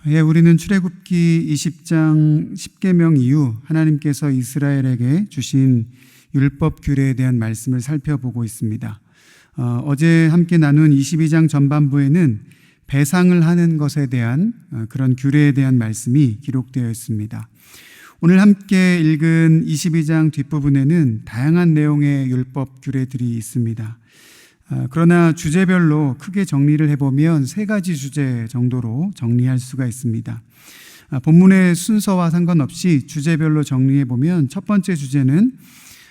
우리는 출애굽기 20장 10계명 이후 하나님께서 이스라엘에게 주신 율법 규례에 대한 말씀을 살펴보고 있습니다. 어제 함께 나눈 22장 전반부에는 배상을 하는 것에 대한 그런 규례에 대한 말씀이 기록되어 있습니다. 오늘 함께 읽은 22장 뒷부분에는 다양한 내용의 율법 규례들이 있습니다. 그러나 주제별로 크게 정리를 해보면 세 가지 주제 정도로 정리할 수가 있습니다. 본문의 순서와 상관없이 주제별로 정리해보면 첫 번째 주제는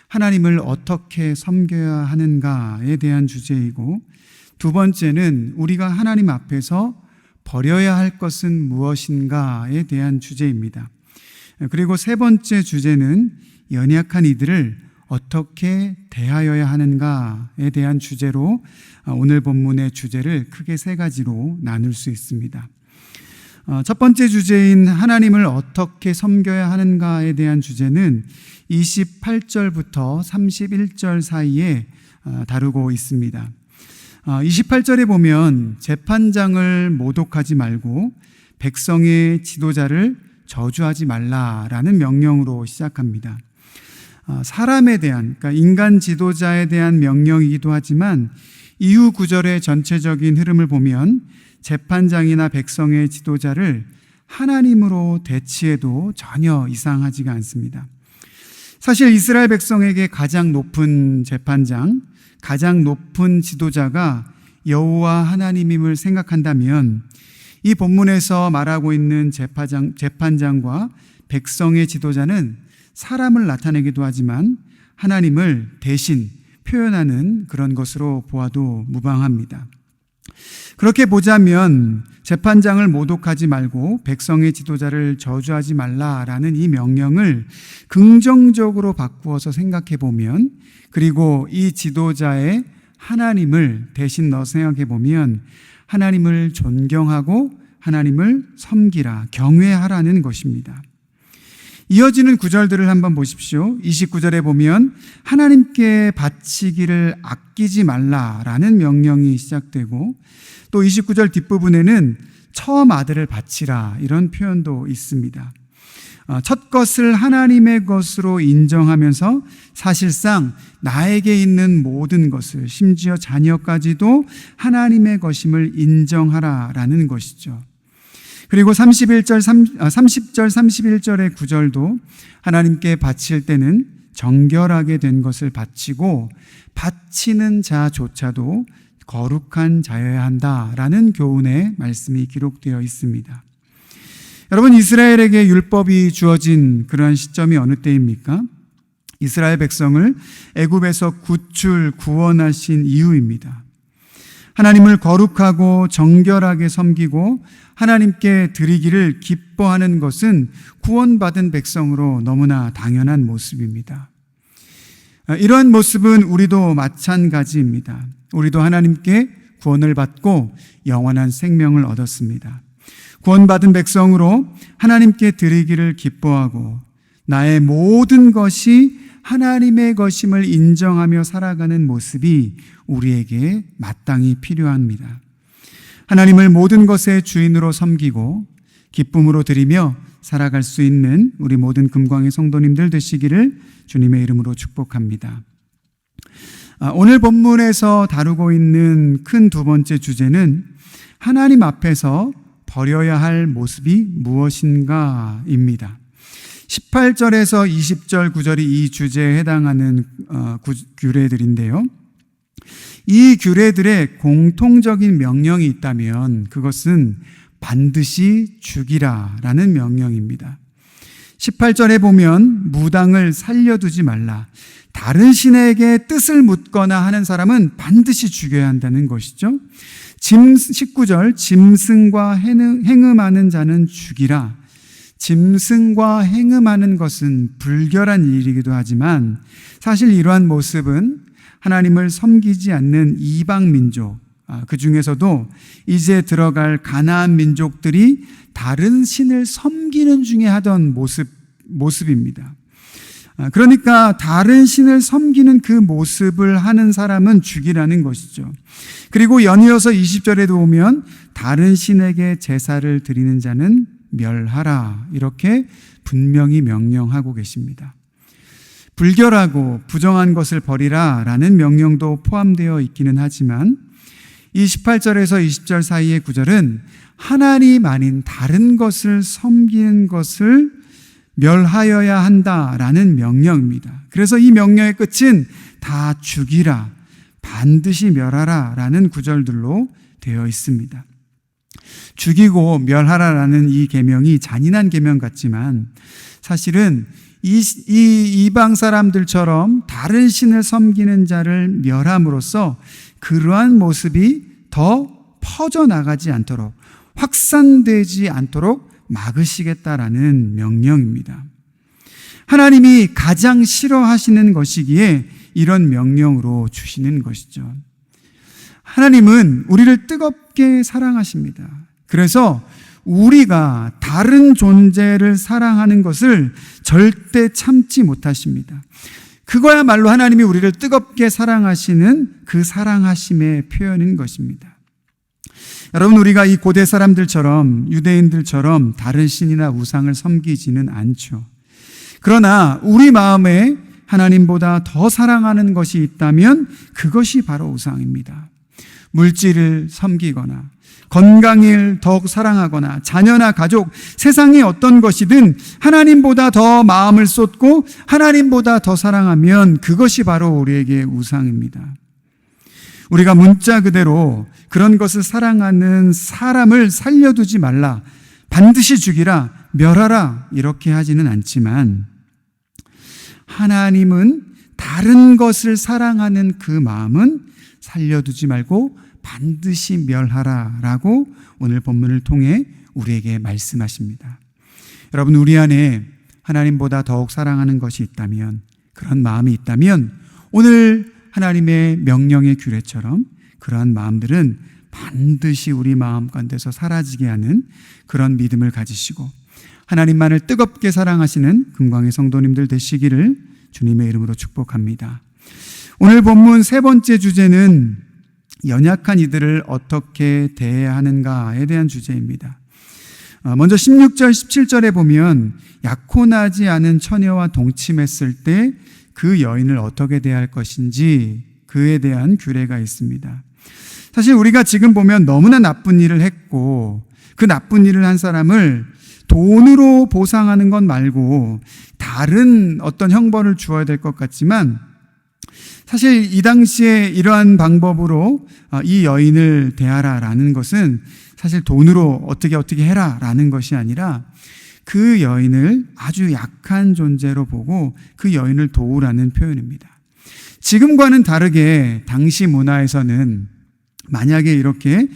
하나님을 어떻게 섬겨야 하는가에 대한 주제이고, 두 번째는 우리가 하나님 앞에서 버려야 할 것은 무엇인가에 대한 주제입니다. 그리고 세 번째 주제는 연약한 이들을 어떻게 대하여야 하는가에 대한 주제로 오늘 본문의 주제를 크게 세 가지로 나눌 수 있습니다. 첫 번째 주제인 하나님을 어떻게 섬겨야 하는가에 대한 주제는 28절부터 31절 사이에 다루고 있습니다. 28절에 보면 재판장을 모독하지 말고 백성의 지도자를 저주하지 말라라는 명령으로 시작합니다. 사람에 대한, 그러니까 인간 지도자에 대한 명령이기도 하지만 이후 구절의 전체적인 흐름을 보면 재판장이나 백성의 지도자를 하나님으로 대치해도 전혀 이상하지가 않습니다. 사실 이스라엘 백성에게 가장 높은 재판장, 가장 높은 지도자가 여호와 하나님임을 생각한다면 이 본문에서 말하고 있는 재판장과 백성의 지도자는 사람을 나타내기도 하지만 하나님을 대신 표현하는 그런 것으로 보아도 무방합니다. 그렇게 보자면 재판장을 모독하지 말고 백성의 지도자를 저주하지 말라라는 이 명령을 긍정적으로 바꾸어서 생각해 보면, 그리고 이 지도자의 하나님을 대신 넣어 생각해 보면 하나님을 존경하고 하나님을 섬기라, 경외하라는 것입니다. 이어지는 구절들을 한번 보십시오. 29절에 보면 하나님께 바치기를 아끼지 말라라는 명령이 시작되고, 또 29절 뒷부분에는 처음 아들을 바치라, 이런 표현도 있습니다. 첫 것을 하나님의 것으로 인정하면서 사실상 나에게 있는 모든 것을, 심지어 자녀까지도 하나님의 것임을 인정하라라는 것이죠. 그리고 30절, 31절의 구절도 하나님께 바칠 때는 정결하게 된 것을 바치고 바치는 자조차도 거룩한 자여야 한다라는 교훈의 말씀이 기록되어 있습니다. 여러분, 이스라엘에게 율법이 주어진 그러한 시점이 어느 때입니까? 이스라엘 백성을 애굽에서 구원하신 이후입니다. 하나님을 거룩하고 정결하게 섬기고 하나님께 드리기를 기뻐하는 것은 구원받은 백성으로 너무나 당연한 모습입니다. 이러한 모습은 우리도 마찬가지입니다. 우리도 하나님께 구원을 받고 영원한 생명을 얻었습니다. 구원받은 백성으로 하나님께 드리기를 기뻐하고 나의 모든 것이 하나님의 것임을 인정하며 살아가는 모습이 우리에게 마땅히 필요합니다. 하나님을 모든 것의 주인으로 섬기고 기쁨으로 드리며 살아갈 수 있는 우리 모든 금광의 성도님들 되시기를 주님의 이름으로 축복합니다. 오늘 본문에서 다루고 있는 큰 두 번째 주제는 하나님 앞에서 버려야 할 모습이 무엇인가입니다. 18절에서 20절 구절이 이 주제에 해당하는 규례들인데요. 이 규례들의 공통적인 명령이 있다면 그것은 반드시 죽이라라는 명령입니다. 18절에 보면 무당을 살려두지 말라, 다른 신에게 뜻을 묻거나 하는 사람은 반드시 죽여야 한다는 것이죠. 19절 짐승과 행음하는 자는 죽이라. 짐승과 행음하는 것은 불결한 일이기도 하지만 사실 이러한 모습은 하나님을 섬기지 않는 이방 민족, 그 중에서도 이제 들어갈 가나안 민족들이 다른 신을 섬기는 중에 하던 모습입니다. 그러니까 다른 신을 섬기는 그 모습을 하는 사람은 죽이라는 것이죠. 그리고 연이어서 20절에도 보면 다른 신에게 제사를 드리는 자는 멸하라, 이렇게 분명히 명령하고 계십니다. 불결하고 부정한 것을 버리라 라는 명령도 포함되어 있기는 하지만 이 18절에서 20절 사이의 구절은 하나님 아닌 다른 것을 섬기는 것을 멸하여야 한다라는 명령입니다. 그래서 이 명령의 끝은 다 죽이라, 반드시 멸하라 라는 구절들로 되어 있습니다. 죽이고 멸하라라는 이 계명이 잔인한 계명 같지만 사실은 이 이방 사람들처럼 다른 신을 섬기는 자를 멸함으로써 그러한 모습이 더 퍼져나가지 않도록, 확산되지 않도록 막으시겠다라는 명령입니다. 하나님이 가장 싫어하시는 것이기에 이런 명령으로 주시는 것이죠. 하나님은 우리를 뜨겁게 사랑하십니다. 그래서 우리가 다른 존재를 사랑하는 것을 절대 참지 못하십니다. 그거야말로 하나님이 우리를 뜨겁게 사랑하시는 그 사랑하심의 표현인 것입니다. 여러분, 우리가 이 고대 사람들처럼, 유대인들처럼 다른 신이나 우상을 섬기지는 않죠. 그러나 우리 마음에 하나님보다 더 사랑하는 것이 있다면 그것이 바로 우상입니다. 물질을 섬기거나 건강을 더욱 사랑하거나 자녀나 가족, 세상의 어떤 것이든 하나님보다 더 마음을 쏟고 하나님보다 더 사랑하면 그것이 바로 우리에게 우상입니다. 우리가 문자 그대로 그런 것을 사랑하는 사람을 살려두지 말라, 반드시 죽이라, 멸하라 이렇게 하지는 않지만 하나님은 다른 것을 사랑하는 그 마음은 살려두지 말고 반드시 멸하라라고 오늘 본문을 통해 우리에게 말씀하십니다. 여러분, 우리 안에 하나님보다 더욱 사랑하는 것이 있다면, 그런 마음이 있다면 오늘 하나님의 명령의 규례처럼 그러한 마음들은 반드시 우리 마음 가운데서 사라지게 하는 그런 믿음을 가지시고 하나님만을 뜨겁게 사랑하시는 금광의 성도님들 되시기를 주님의 이름으로 축복합니다. 오늘 본문 세 번째 주제는 연약한 이들을 어떻게 대해야 하는가에 대한 주제입니다. 먼저 16절, 17절에 보면 약혼하지 않은 처녀와 동침했을 때 그 여인을 어떻게 대할 것인지 그에 대한 규례가 있습니다. 사실 우리가 지금 보면 너무나 나쁜 일을 했고 그 나쁜 일을 한 사람을 돈으로 보상하는 것 말고 다른 어떤 형벌을 주어야 될 것 같지만 사실 이 당시에 이러한 방법으로 이 여인을 대하라라는 것은 사실 돈으로 어떻게 해라라는 것이 아니라 그 여인을 아주 약한 존재로 보고 그 여인을 도우라는 표현입니다. 지금과는 다르게 당시 문화에서는 만약에 이렇게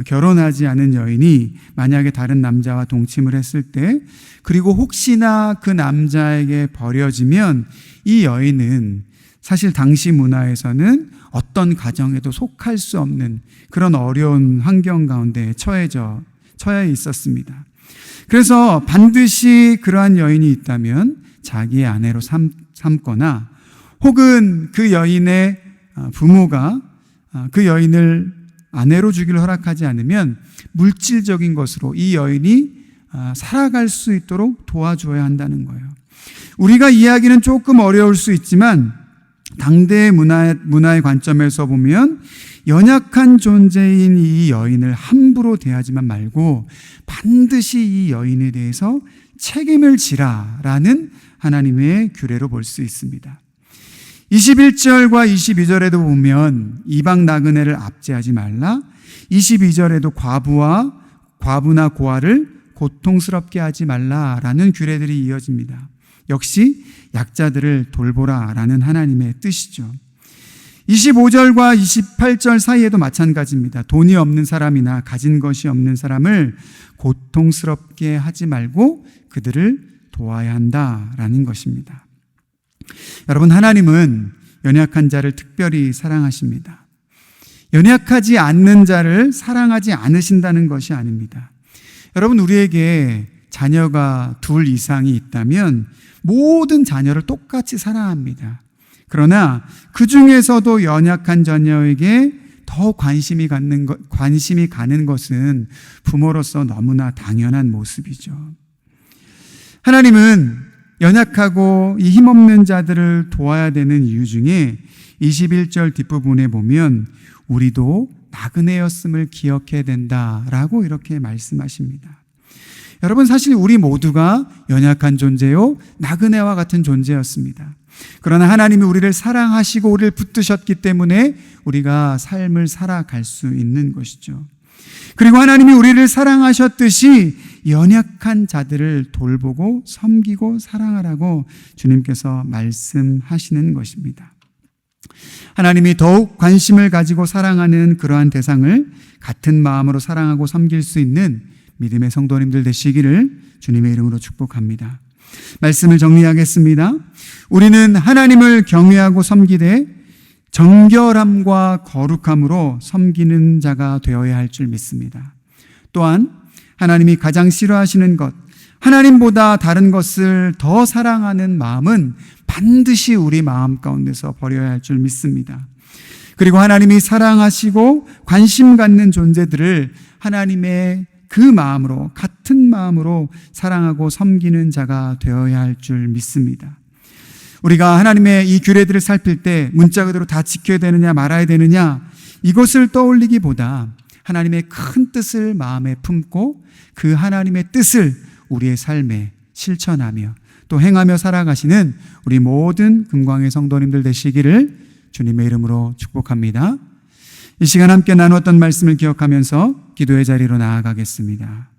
결혼하지 않은 여인이 만약에 다른 남자와 동침을 했을 때, 그리고 혹시나 그 남자에게 버려지면 이 여인은 사실 당시 문화에서는 어떤 가정에도 속할 수 없는 그런 어려운 환경 가운데 처해 있었습니다. 그래서 반드시 그러한 여인이 있다면 자기의 아내로 삼거나 혹은 그 여인의 부모가 그 여인을 아내로 주기를 허락하지 않으면 물질적인 것으로 이 여인이 살아갈 수 있도록 도와줘야 한다는 거예요. 우리가 이야기는 조금 어려울 수 있지만 당대의 문화의 관점에서 보면 연약한 존재인 이 여인을 함부로 대하지만 말고 반드시 이 여인에 대해서 책임을 지라라는 하나님의 규례로 볼 수 있습니다. 21절과 22절에도 보면 이방 나그네를 압제하지 말라, 22절에도 과부나 고아를 고통스럽게 하지 말라라는 규례들이 이어집니다. 역시 약자들을 돌보라라는 하나님의 뜻이죠. 25절과 28절 사이에도 마찬가지입니다. 돈이 없는 사람이나 가진 것이 없는 사람을 고통스럽게 하지 말고 그들을 도와야 한다라는 것입니다. 여러분, 하나님은 연약한 자를 특별히 사랑하십니다. 연약하지 않는 자를 사랑하지 않으신다는 것이 아닙니다. 여러분, 우리에게 자녀가 둘 이상이 있다면 모든 자녀를 똑같이 사랑합니다. 그러나 그 중에서도 연약한 자녀에게 더 관심이 가는 것은 부모로서 너무나 당연한 모습이죠. 하나님은 연약하고 이 힘없는 자들을 도와야 되는 이유 중에 21절 뒷부분에 보면 우리도 나그네였음을 기억해야 된다라고 이렇게 말씀하십니다. 여러분, 사실 우리 모두가 연약한 존재요, 나그네와 같은 존재였습니다. 그러나 하나님이 우리를 사랑하시고 우리를 붙드셨기 때문에 우리가 삶을 살아갈 수 있는 것이죠. 그리고 하나님이 우리를 사랑하셨듯이 연약한 자들을 돌보고 섬기고 사랑하라고 주님께서 말씀하시는 것입니다. 하나님이 더욱 관심을 가지고 사랑하는 그러한 대상을 같은 마음으로 사랑하고 섬길 수 있는 믿음의 성도님들 되시기를 주님의 이름으로 축복합니다. 말씀을 정리하겠습니다. 우리는 하나님을 경외하고 섬기되 정결함과 거룩함으로 섬기는 자가 되어야 할 줄 믿습니다. 또한 하나님이 가장 싫어하시는 것, 하나님보다 다른 것을 더 사랑하는 마음은 반드시 우리 마음 가운데서 버려야 할 줄 믿습니다. 그리고 하나님이 사랑하시고 관심 갖는 존재들을 하나님의 그 마음으로, 같은 마음으로 사랑하고 섬기는 자가 되어야 할 줄 믿습니다. 우리가 하나님의 이 규례들을 살필 때 문자 그대로 다 지켜야 되느냐 말아야 되느냐 이것을 떠올리기보다 하나님의 큰 뜻을 마음에 품고 그 하나님의 뜻을 우리의 삶에 실천하며 또 행하며 살아가시는 우리 모든 금광의 성도님들 되시기를 주님의 이름으로 축복합니다. 이 시간 함께 나누었던 말씀을 기억하면서 기도의 자리로 나아가겠습니다.